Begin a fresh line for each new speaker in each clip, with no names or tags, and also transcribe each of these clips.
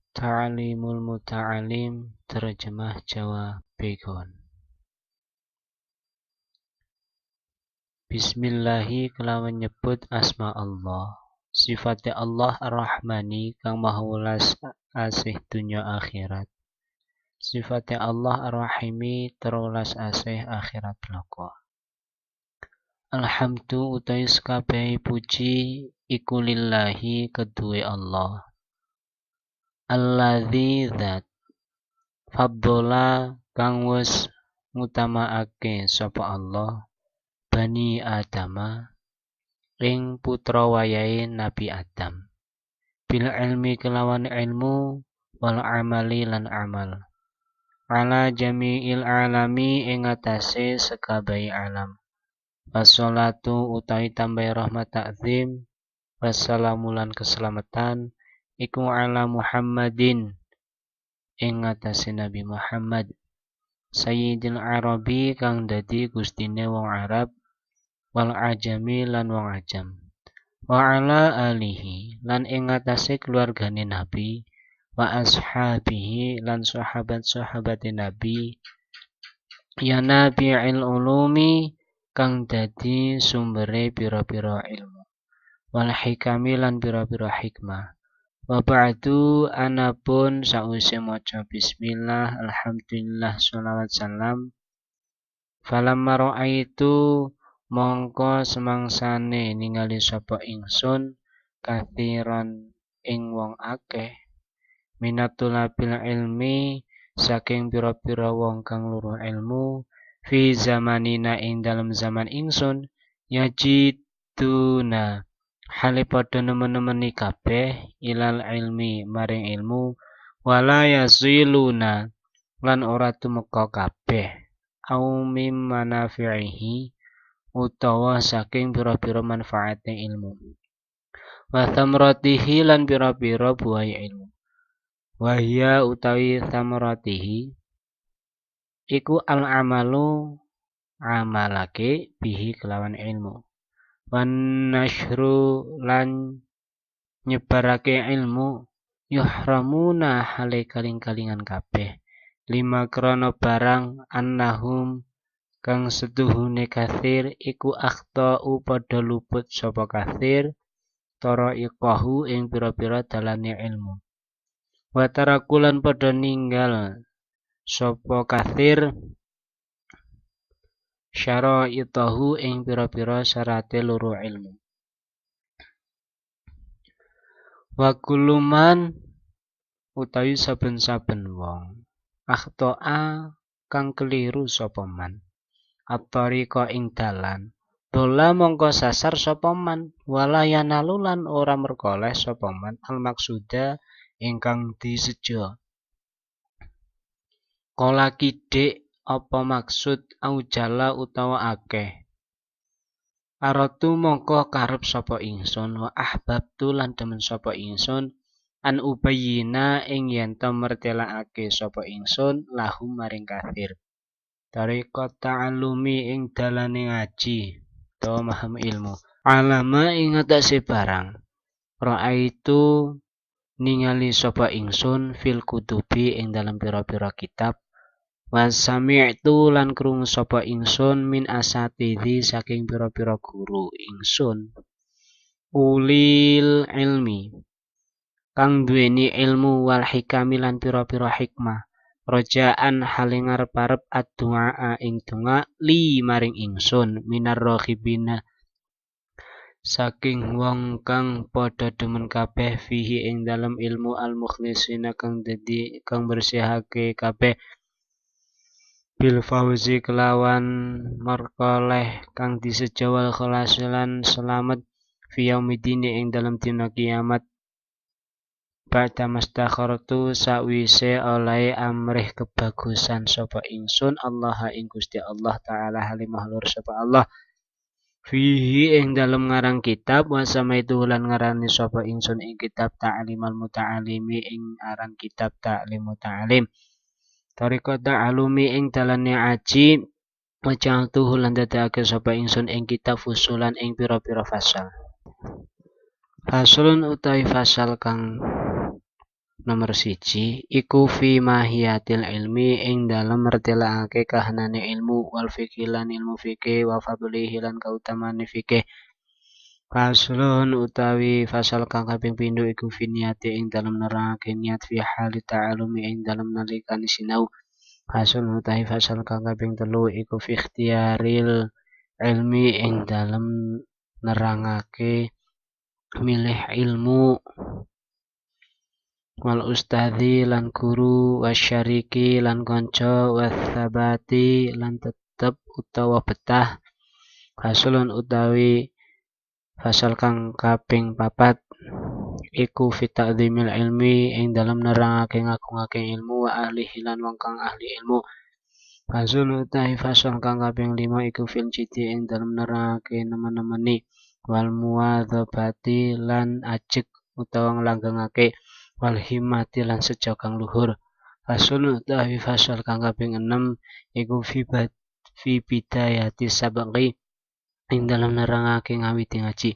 Ta'limul Muta'alim terjemah Jawa Begon. Bismillahi kelawan nyebut asma Allah. Sifatnya Allah Ar-Rahmani kang maha welas asih dunya akhirat. Sifatnya Allah Ar-Rahimi terulas asih akhirat bloko. Alhamdu utai sekabehi puji iku lillahi kedue Allah. Alladzi dzat faddola kang wis ngutamaake sapa Allah Bani Adama ing putra wayahe Nabi Adam bil ilmi kelawan ilmu wal amali lan amal ala jami'il alami ing atase sekabehi alam wassalatu utawi tambahi rahmat takzim wassalamu lan keselamatan iku ala Muhammadin ing atase Nabi Muhammad Sayyidil Arabi kang dadi gustine wong Arab wal ajami lan wong ajam wa ala alihi lan ing atase keluargane Nabi wa ashabihi lan sahabat-sahabate Nabi ya nabi'il ulumi kang dadi sumbere pira-pira ilmu wal hikami lan pira-pira hikmah wa ba'du anapun sause maca bismillah alhamdulillah sholawat salam falamma ra'aitu mongko semangsane ningali sapa ingsun kathiran ing wong akeh minatulabil ilmi saking pira-pira wong kang luruh ilmu fi zamanina ing dalam zaman ingsun yajiduna hale padha nemen-nemeni kabeh ilal ilmi maring ilmu wala yasiluna lan ora tumeka kabeh au mim manafi'ihi utawa saking pira-pira manfaate ilmu wa thamratihi lan pira-pira buah ilmu wahya utawi thamratihi iku al amalu amalake bihi kelawan ilmu wan nashru lan nyebarake ilmu yuhramuna hale kaling-kalingan kabeh lima krono barang annahum kang setuhune kathir iku akhtau padha luput sapa kathir tara iqahu ing pira-pira dalane ilmu wa tarakulan padha ninggal sapa kathir syara'itahu ing pira-pira syarate loro ilmu wa kuluman utawi saben-saben wong akhto'a kang keliru sapa man at-tariqa ing dalan dola mongko sasar sapa man wala yanalulan ora merkoleh sapa man al maksuda ingkang diseja kala kidik apa maksud aujala utawa akeh aratu mongko karep sapa ingsun wa ahbabtu lan demen sapa ingsun an ubayyina ing yen to mertelakake sapa ingsun lahum maring kafir tariqat ta'allumi ing dalane ngaji utawa maham ilmu alama ing atase barang ra'aitu ningali sapa ingsun fil kutubi ing dalam pira-pira kitab wasami'tu lan krungu sapa ingsun min asatizi saking pira-pira guru ingsun ulil ilmi kang duweni ilmu wal hikami lan pira-pira hikmah rojaan hale ngarep-arep ad-du'a ing donga li maring ingsun minar raghibina saking wong kang padha demen kabeh fihi ing dalam ilmu al mukhlisina kang dadi kang bersihake kabeh bil fauzi kelawan merkoleh kang disejawal khalasilan selamat fi yaumidin ing dalam dina kiamat ba'da mastakhartu sawise oleh amrih kebagusan sapa ingsun Allah ing Gusti Allah taala halimah lur sapa Allah fihi ing dalam ngarang kitab wa samaitu lan ngarani sapa ingsun ing kitab ta'limal muta'alimi ing aran kitab ta'lim muta'alim tariqat ta'alumi ing dalane aji macam tuh lan dadake sapa ingsun ing kitab fusulan ing pira-pira fasal fasulun utawi fasal kang Nomor 1 iku fi mahiyatil ilmi ing dalem mertelakake kahanane ilmu wal fikih lan ilmu fikih wa fadlihi lan kautamane fikih. Faslun utawi fasal kang kaping pindho iku fi niyati ing dalem nerangake niat fi hali ta'alumi ing dalem nalikane sinau. Faslun utawi fasal kang kaping 3 iku fi ikhtiyaril ilmi ing dalem nerangake milih ilmu wal ustadzi lan guru wasyariki lan kanca wasabati lan tetep utawa betah. Faslun utawi fasal kang kaping 4 iku fi ta'dzimil ilmi ing dalem nerangake ngagungake ilmu wa ahlihi lan wong kang ahli ilmu. Faslun utawi fasal kang kaping 5 iku fil jiddi ing dalem nerangake nemen-nemeni wal muwadzabati lan ajeg utawa nglanggengake wal himmati lan sejo kang luhur. Faslun utawi fasal kang kaping 6 iku fi bidayati sabqi ing dalem nerangake ngawiti ngaji.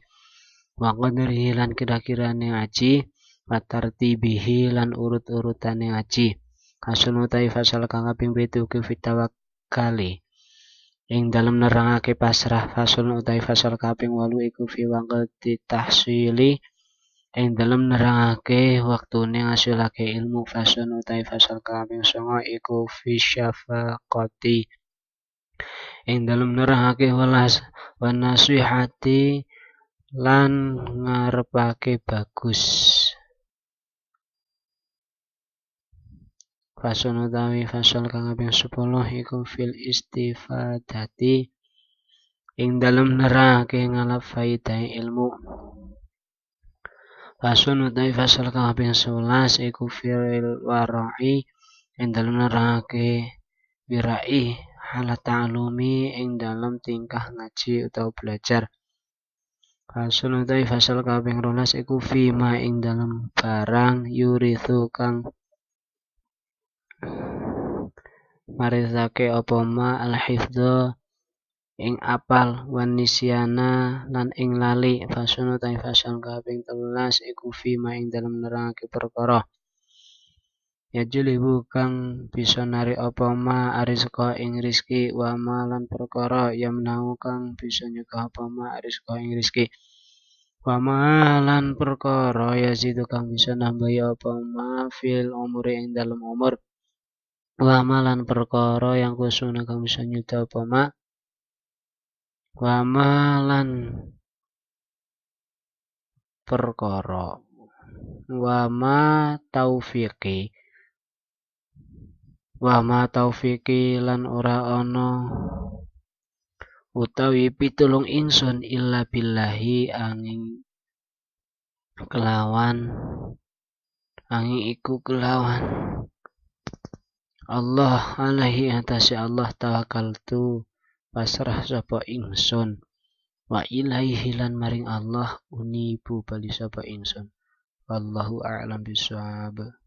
Wa qadrihi lan kira-kirane ngaji, wa tartibihi lan urut-urutane ngaji. Faslun utawi fasal kang kaping 7 iku fi tawakkali ing dalem nerangake pasrah. Faslun utawi fasal kaping 8 iku fi waqti tahsili ing dalem nerangake waktune ngasilake ilmu. Faslun utawi fasal kaping 9 iku fi syafaqati ing dalem nerangake welas wa nasihati lan ngarepake bagus. Faslun utawi fasal kang kaping 10 iku fil istifadati ing dalem nerangake ngalap faidahe ilmu. Faslun utawi fasal kang kaping 11 iku fil wara'i ing dalem nerangake wirai halat ta'lumi ing dalem tingkah ngaji utawa belajar. Faslun utawi fasal kaping 12 iku fima ing dalem barang yurithu kang marizake apa ma al-hifdza ing apal wan nisyana lan ing lali. Faslun utawi fasal kaping 13 iku fima ing dalem nerangake perkara yajlibu kang bisa narik apa ma arizqa ing rizki wa ma lan perkara yamnau kang bisa nyegah apa ma arizqa ing rizki wa ma lan perkara yazidu kang bisa nambahi apa ma fil umuri ing dalem umur wa ma lan perkara yang kusuna kang bisa nyuda apa ma wa ma lan perkara wa ma taufiki lan ora ana utawi pitulung ingsun illa billahi angin iku kelawan Allah alaihi atase Allah tawakkaltu pasrah sapa ingsun wa ilaihi lan maring Allah unibu bali sapa ingsun. Wallahu a'lam bishawab.